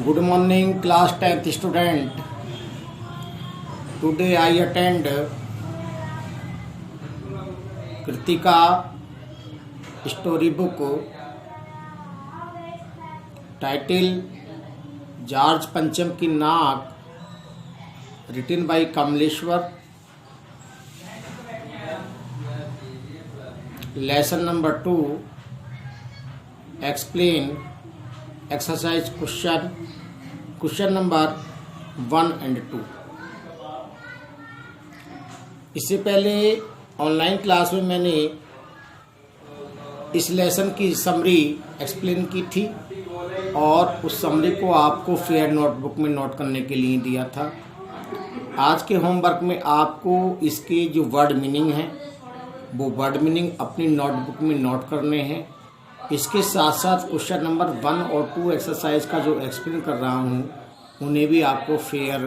Good morning, class 10th student. Today I attend Kritika storybook title George पंचम की नाक, written by Kamleshwar. Lesson number 2, explain exercise question number 1 and 2. इससे पहले online class में मैंने इस लेसन की समरी एक्सप्लेन की थी और उस समरी को आपको फेयर नोटबुक में नोट करने के लिए दिया था। आज के होमवर्क में आपको इसके जो वर्ड मीनिंग है वो वर्ड मीनिंग अपनी नोटबुक में नोट करने हैं। इसके साथ साथ क्वेश्चन नंबर 1 और 2 एक्सरसाइज का जो एक्सप्लेन कर रहा हूँ उन्हें भी आपको फेयर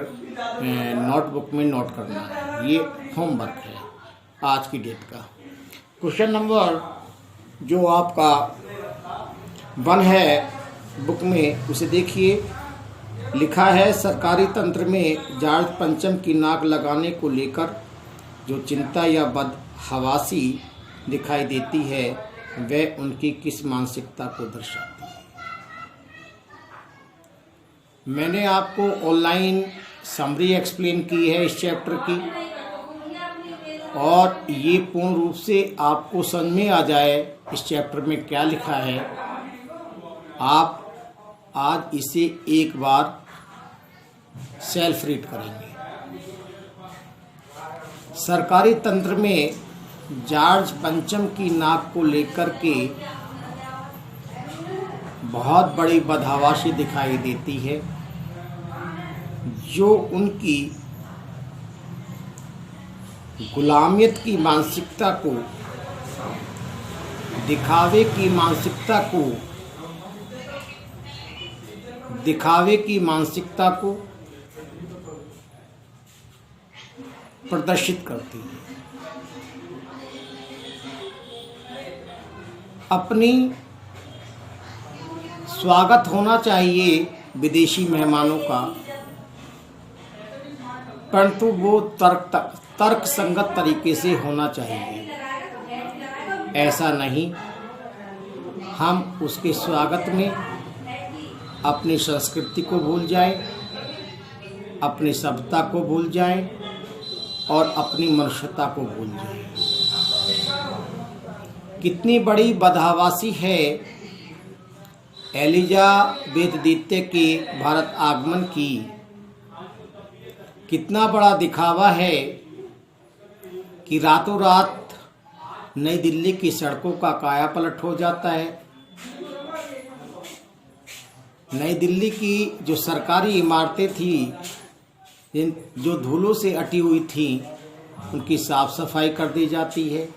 नोटबुक में नोट करना है। ये होमवर्क है आज की डेट का। क्वेश्चन नंबर जो आपका 1 है बुक में, उसे देखिए। लिखा है, सरकारी तंत्र में जॉर्ज पंचम की नाक लगाने को लेकर जो चिंता या बदहवासी दिखाई देती है वह उनकी किस मानसिकता को दर्शाती है। मैंने आपको ऑनलाइन समरी एक्सप्लेन की है इस चैप्टर की, और ये पूर्ण रूप से आपको समझ में आ जाए इस चैप्टर में क्या लिखा है। आप आज इसे एक बार सेल्फ रीड करेंगे। सरकारी तंत्र में जॉर्ज पंचम की नाक को लेकर के बहुत बड़ी बदहवासी दिखाई देती है, जो उनकी गुलामियत की मानसिकता को, दिखावे की मानसिकता को प्रदर्शित करती है। अपनी स्वागत होना चाहिए विदेशी मेहमानों का, परंतु वो तर्क संगत तरीके से होना चाहिए। ऐसा नहीं हम उसके स्वागत में अपनी संस्कृति को भूल जाएं, अपनी सभ्यता को भूल जाएं और अपनी मनुष्यता को भूल जाएं। कितनी बड़ी बदहवासी है एलिजाबेथ द्वितीय के भारत आगमन की। कितना बड़ा दिखावा है कि रातों रात नई दिल्ली की सड़कों का कायापलट हो जाता है। नई दिल्ली की जो सरकारी इमारतें थी, जो धूलों से अटी हुई थी, उनकी साफ सफाई कर दी जाती है।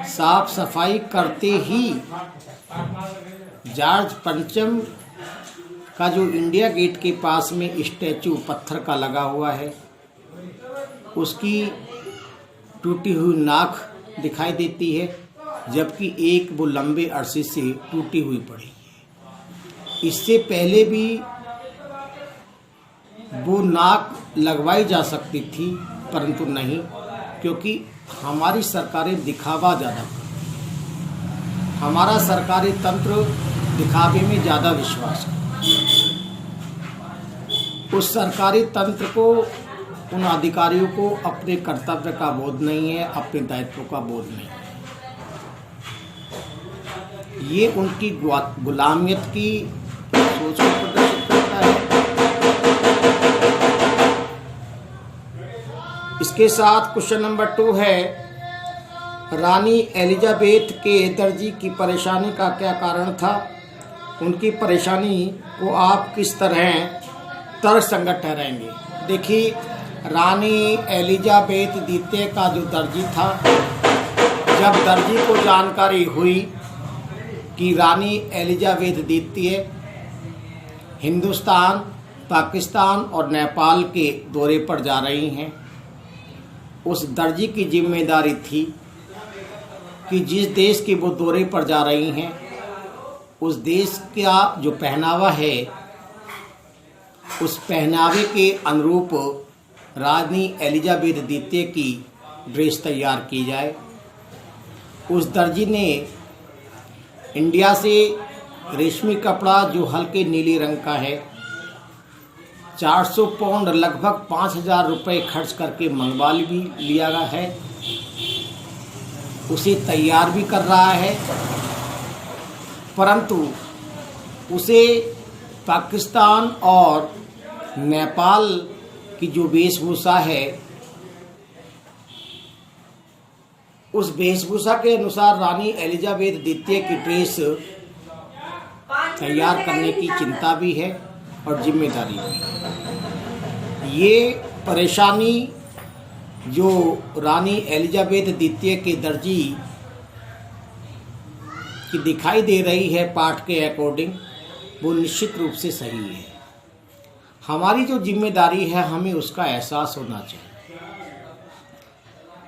साफ सफाई करते ही जॉर्ज पंचम का जो इंडिया गेट के पास में स्टैचू पत्थर का लगा हुआ है, उसकी टूटी हुई नाक दिखाई देती है, जबकि एक वो लंबे अरसे से टूटी हुई पड़ी है। इससे पहले भी वो नाक लगवाई जा सकती थी, परंतु नहीं, क्योंकि हमारी सरकारें दिखावा ज़्यादा, हमारा सरकारी तंत्र दिखावे में ज़्यादा विश्वास है। उस सरकारी तंत्र को, उन अधिकारियों को अपने कर्तव्य का बोध नहीं है, अपने दायित्व का बोध नहीं है। ये उनकी गुलामियत की सोच को प्रदर्शित करता है। इसके साथ क्वेश्चन नंबर 2 है, रानी एलिजाबेथ के दर्जी की परेशानी का क्या कारण था। उनकी परेशानी को आप किस तरह तर्कसंगत ठहराएंगे। देखिए, रानी एलिजाबेथ द्वितीय का जो दर्जी था, जब दर्जी को जानकारी हुई कि रानी एलिजाबेथ द्वितीय हिंदुस्तान, पाकिस्तान और नेपाल के दौरे पर जा रही हैं, उस दर्जी की जिम्मेदारी थी कि जिस देश के वो दौरे पर जा रही हैं उस देश का जो पहनावा है उस पहनावे के अनुरूप रानी एलिजाबेथ द्वितीय की ड्रेस तैयार की जाए। उस दर्जी ने इंडिया से रेशमी कपड़ा जो हल्के नीले रंग का है 400 पाउंड लगभग 5,000 रुपये खर्च करके मंगवा भी लिया गया है। उसे तैयार भी कर रहा है, परंतु उसे पाकिस्तान और नेपाल की जो वेशभूषा है उस वेशभूषा के अनुसार रानी एलिजाबेथ द्वितीय की ड्रेस तैयार करने की चिंता भी है और जिम्मेदारी भी। ये परेशानी जो रानी एलिजाबेथ द्वितीय के दर्जी की दिखाई दे रही है पाठ के अकॉर्डिंग, वो निश्चित रूप से सही है। हमारी जो जिम्मेदारी है हमें उसका एहसास होना चाहिए।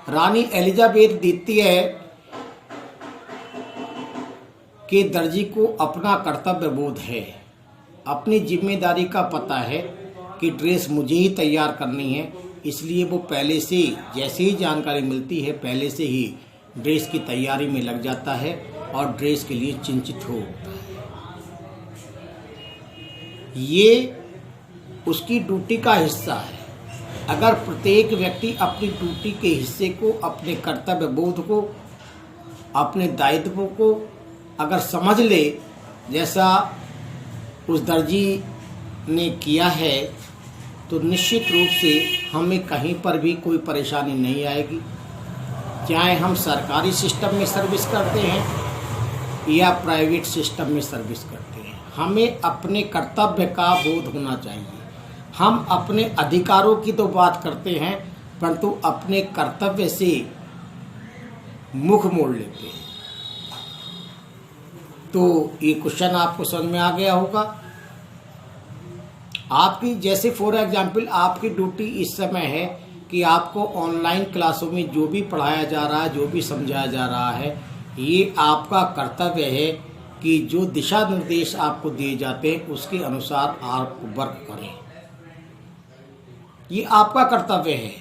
रानी एलिजाबेथ द्वितीय के दर्जी को अपना कर्तव्य बोध है, अपनी जिम्मेदारी का पता है कि ड्रेस मुझे ही तैयार करनी है, इसलिए वो पहले से जैसे ही जानकारी मिलती है पहले से ही ड्रेस की तैयारी में लग जाता है और ड्रेस के लिए चिंतित हो उठता है। ये उसकी ड्यूटी का हिस्सा है। अगर प्रत्येक व्यक्ति अपनी ड्यूटी के हिस्से को, अपने कर्तव्य बोध को, अपने दायित्व को अगर समझ ले जैसा उस दर्जी ने किया है तो निश्चित रूप से हमें कहीं पर भी कोई परेशानी नहीं आएगी। चाहे हम सरकारी सिस्टम में सर्विस करते हैं या प्राइवेट सिस्टम में सर्विस करते हैं, हमें अपने कर्तव्य का बोध होना चाहिए। हम अपने अधिकारों की तो बात करते हैं परंतु अपने कर्तव्य से मुख मोड़ लेते हैं। तो ये क्वेश्चन आपको समझ में आ गया होगा। आपकी जैसे फॉर एग्जाम्पल आपकी ड्यूटी इस समय है कि आपको ऑनलाइन क्लासों में जो भी पढ़ाया जा रहा है, जो भी समझाया जा रहा है, ये आपका कर्तव्य है कि जो दिशा निर्देश आपको दिए जाते हैं उसके अनुसार आप वर्क करें। ये आपका कर्तव्य है।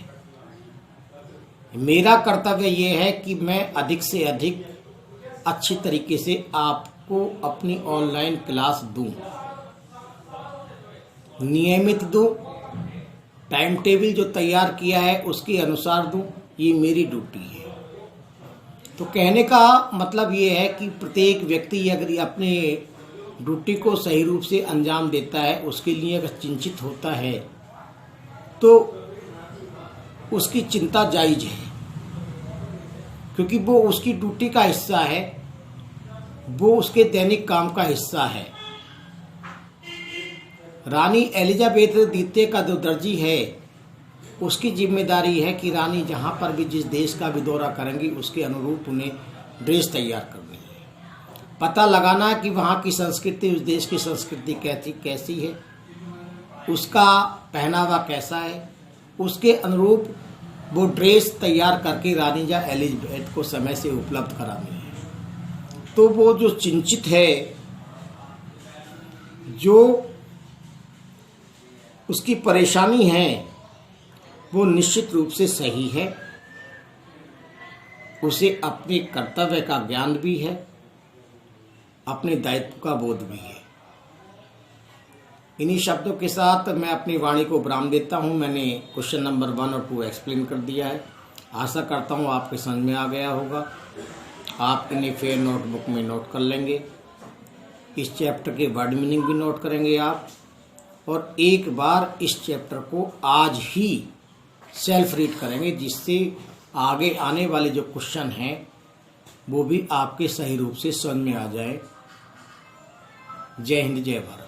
मेरा कर्तव्य ये है कि मैं अधिक से अधिक अच्छी तरीके से आपको अपनी ऑनलाइन क्लास दूं, नियमित दूं, टाइम टेबल जो तैयार किया है उसके अनुसार दूं। ये मेरी ड्यूटी है। तो कहने का मतलब ये है कि प्रत्येक व्यक्ति अगर अपने ड्यूटी को सही रूप से अंजाम देता है, उसके लिए अगर चिंतित होता है तो उसकी चिंता जायज है, क्योंकि वो उसकी ड्यूटी का हिस्सा है, वो उसके दैनिक काम का हिस्सा है। रानी एलिजाबेथ द्वितीय का जो दर्जी है उसकी जिम्मेदारी है कि रानी जहाँ पर भी जिस देश का भी दौरा करेंगी उसके अनुरूप उन्हें ड्रेस तैयार करनी है, पता लगाना कि वहाँ की संस्कृति, उस देश की संस्कृति कैसी है, उसका पहनावा कैसा है, उसके अनुरूप वो ड्रेस तैयार करके रानी एलिजाबेथ को समय से उपलब्ध करानी है। तो वो जो चिंतित है, जो उसकी परेशानी है, वो निश्चित रूप से सही है। उसे अपने कर्तव्य का ज्ञान भी है, अपने दायित्व का बोध भी है। इन्हीं शब्दों के साथ मैं अपनी वाणी को विराम देता हूं। मैंने क्वेश्चन नंबर 1 और 2 एक्सप्लेन कर दिया है। आशा करता हूं आपके समझ में आ गया होगा। आप इन्हें फेयर नोटबुक में नोट कर लेंगे। इस चैप्टर के वर्ड मीनिंग भी नोट करेंगे आप, और एक बार इस चैप्टर को आज ही सेल्फ रीड करेंगे, जिससे आगे आने वाले जो क्वेश्चन हैं वो भी आपके सही रूप से समझ में आ जाए। जय हिंद, जय भारत।